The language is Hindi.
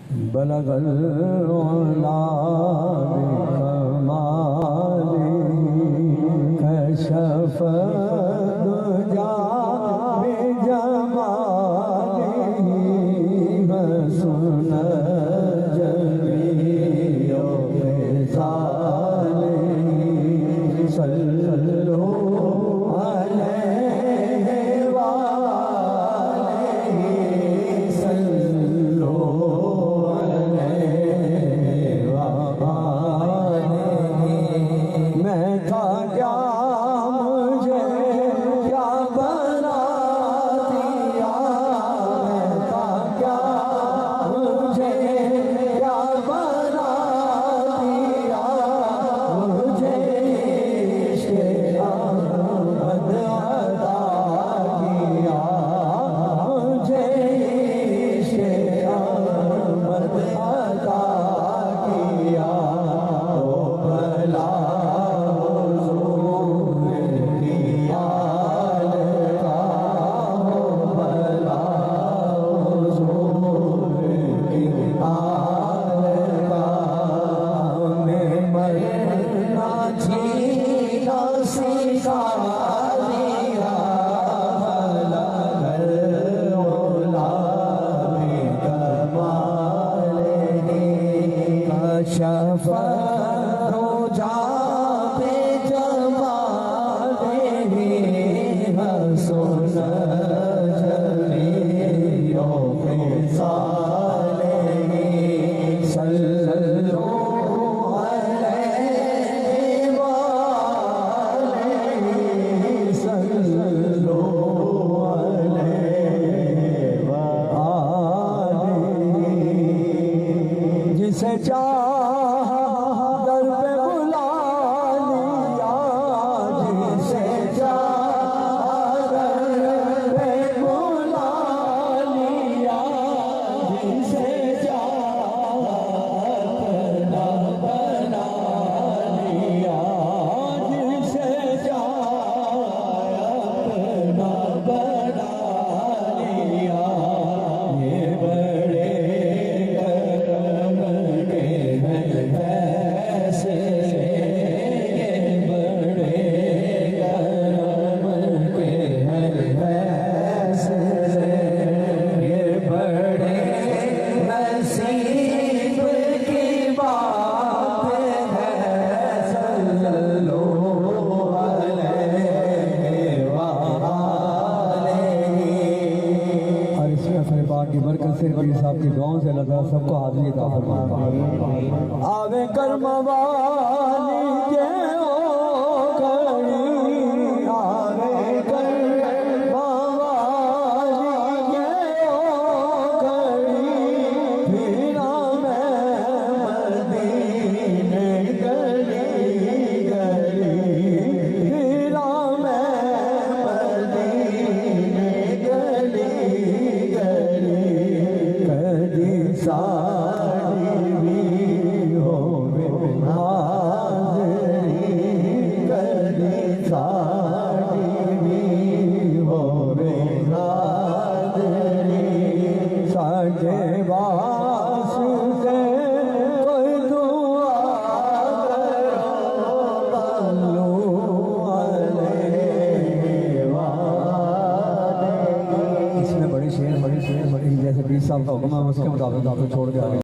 बलगल उला बिकमाली कशफ दुजा बिजमाली मसुन जमियो बेसाली सल्लल्लाहु जिसे चाह दर पे बुला लिया, जिसे चाह दर पे बुला लिया, जिसे चाह अपना बना लिया, जिसे चाह अपना बना लिया। ये बड़े की बरकत से पीर साहब की दुआओं से अल्लाह ताला सबको हाज़िरी अता फरमाए। आवे कर्म वाली के ओ करी, आवे कर्म वाली के ओ करी, फिरा मैं मदीने गली गली, फिरा मैं मदीने गली गली। कदी साड़ी भी होवे हाज़री, कदी साड़ी भी होवे हाज़री, साजे वास्ते कोई दुआ करो बल्लू अलैहि वाले। इसमें बड़ी शेर बड़ी जैसे पीर साहब का हुक्म है उसके मुताबिक आपको छोड़ के आगे